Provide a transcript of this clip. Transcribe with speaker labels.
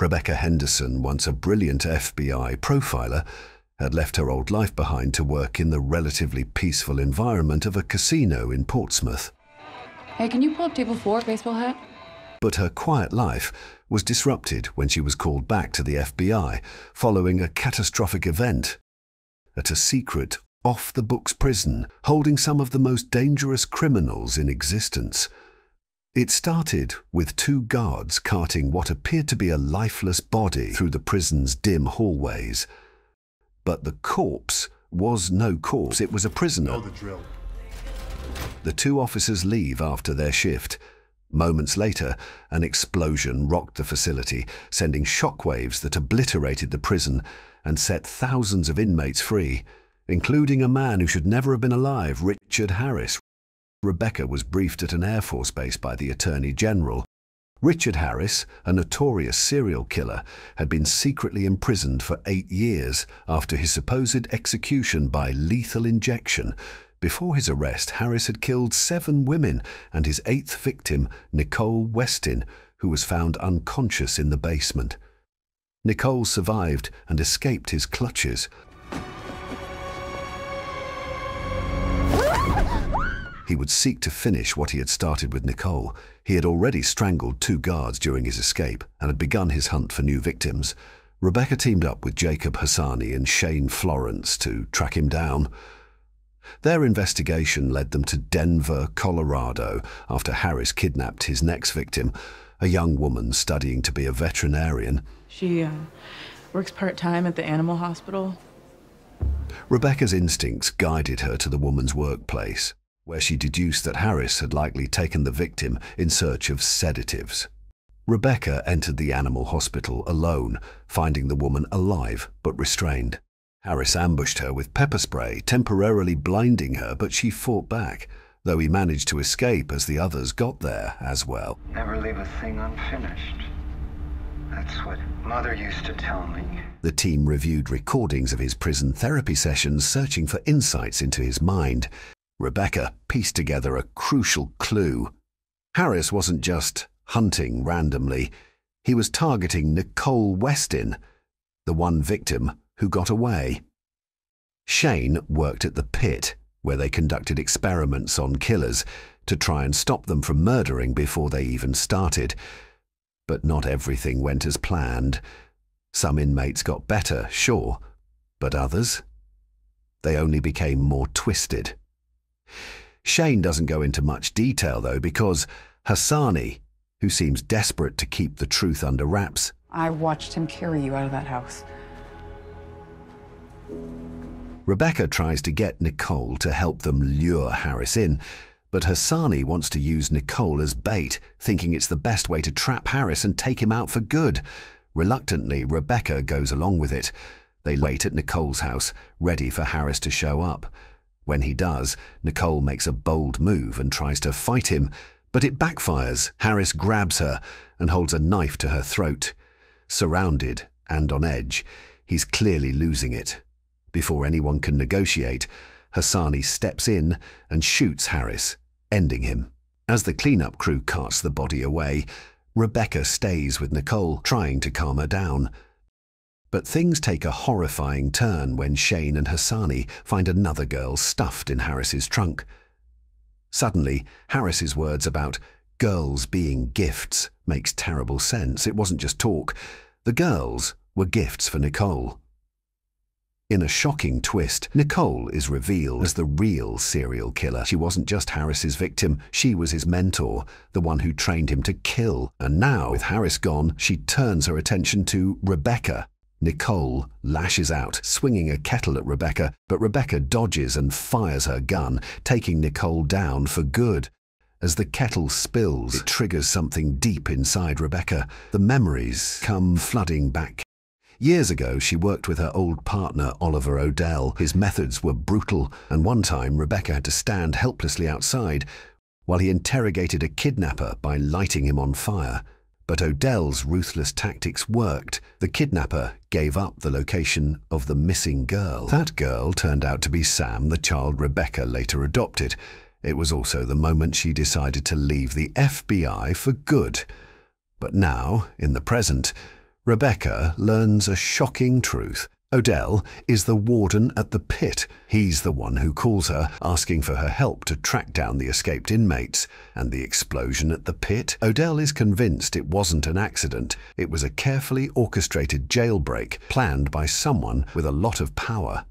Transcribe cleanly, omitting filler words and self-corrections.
Speaker 1: Rebecca Henderson, once a brilliant FBI profiler, had left her old life behind to work in the relatively peaceful environment of a casino in Portsmouth.
Speaker 2: Hey, can you pull up table 4, baseball hat?
Speaker 1: But her quiet life was disrupted when she was called back to the FBI following a catastrophic event at a secret, off-the-books prison holding some of the most dangerous criminals in existence. It started with 2 guards carting what appeared to be a lifeless body through the prison's dim hallways. But the corpse was no corpse, it was a prisoner.
Speaker 3: Know the drill.
Speaker 1: The 2 officers leave after their shift. Moments later, an explosion rocked the facility, sending shockwaves that obliterated the prison and set thousands of inmates free, including a man who should never have been alive, Richard Harris. Rebecca was briefed at an Air Force base by the Attorney General. Richard Harris, a notorious serial killer, had been secretly imprisoned for 8 years after his supposed execution by lethal injection. Before his arrest, Harris had killed 7 women and his 8th victim, Nicole Westin, who was found unconscious in the basement. Nicole survived and escaped his clutches. He would seek to finish what he had started with Nicole. He had already strangled 2 guards during his escape and had begun his hunt for new victims. Rebecca teamed up with Jacob Hassani and Shane Florence to track him down. Their investigation led them to Denver, Colorado, after Harris kidnapped his next victim, a young woman studying to be a veterinarian.
Speaker 2: She works part-time at the animal hospital.
Speaker 1: Rebecca's instincts guided her to the woman's workplace, where she deduced that Harris had likely taken the victim in search of sedatives. Rebecca entered the animal hospital alone, finding the woman alive but restrained. Harris ambushed her with pepper spray, temporarily blinding her, but she fought back, though he managed to escape as the others got there as well.
Speaker 4: Never leave a thing unfinished. That's what Mother used to tell me.
Speaker 1: The team reviewed recordings of his prison therapy sessions, searching for insights into his mind. Rebecca pieced together a crucial clue. Harris wasn't just hunting randomly. He was targeting Nicole Westin, the one victim who got away. Shane worked at the pit, where they conducted experiments on killers to try and stop them from murdering before they even started. But not everything went as planned. Some inmates got better, sure, but others? They only became more twisted. Shane doesn't go into much detail, though, because Hassani, who seems desperate to keep the truth under wraps,
Speaker 5: I watched him carry you out of that house.
Speaker 1: Rebecca tries to get Nicole to help them lure Harris in, but Hassani wants to use Nicole as bait, thinking it's the best way to trap Harris and take him out for good. Reluctantly, Rebecca goes along with it. They wait at Nicole's house, ready for Harris to show up. When he does, Nicole makes a bold move and tries to fight him, but it backfires. Harris grabs her and holds a knife to her throat. Surrounded and on edge, he's clearly losing it. Before anyone can negotiate, Hassani steps in and shoots Harris, ending him. As the cleanup crew carts the body away, Rebecca stays with Nicole, trying to calm her down. But things take a horrifying turn when Shane and Hassani find another girl stuffed in Harris's trunk. Suddenly, Harris's words about girls being gifts makes terrible sense. It wasn't just talk. The girls were gifts for Nicole. In a shocking twist, Nicole is revealed as the real serial killer. She wasn't just Harris's victim, she was his mentor, the one who trained him to kill. And now, with Harris gone, she turns her attention to Rebecca. Nicole lashes out, swinging a kettle at Rebecca, but Rebecca dodges and fires her gun, taking Nicole down for good. As the kettle spills, it triggers something deep inside Rebecca. The memories come flooding back. Years ago, she worked with her old partner, Oliver O'Dell. His methods were brutal, and one time Rebecca had to stand helplessly outside while he interrogated a kidnapper by lighting him on fire. But O'Dell's ruthless tactics worked. The kidnapper gave up the location of the missing girl. That girl turned out to be Sam, the child Rebecca later adopted. It was also the moment she decided to leave the FBI for good. But now, in the present, Rebecca learns a shocking truth. Odell is the warden at the pit. He's the one who calls her, asking for her help to track down the escaped inmates. And the explosion at the pit? Odell is convinced it wasn't an accident. It was a carefully orchestrated jailbreak planned by someone with a lot of power.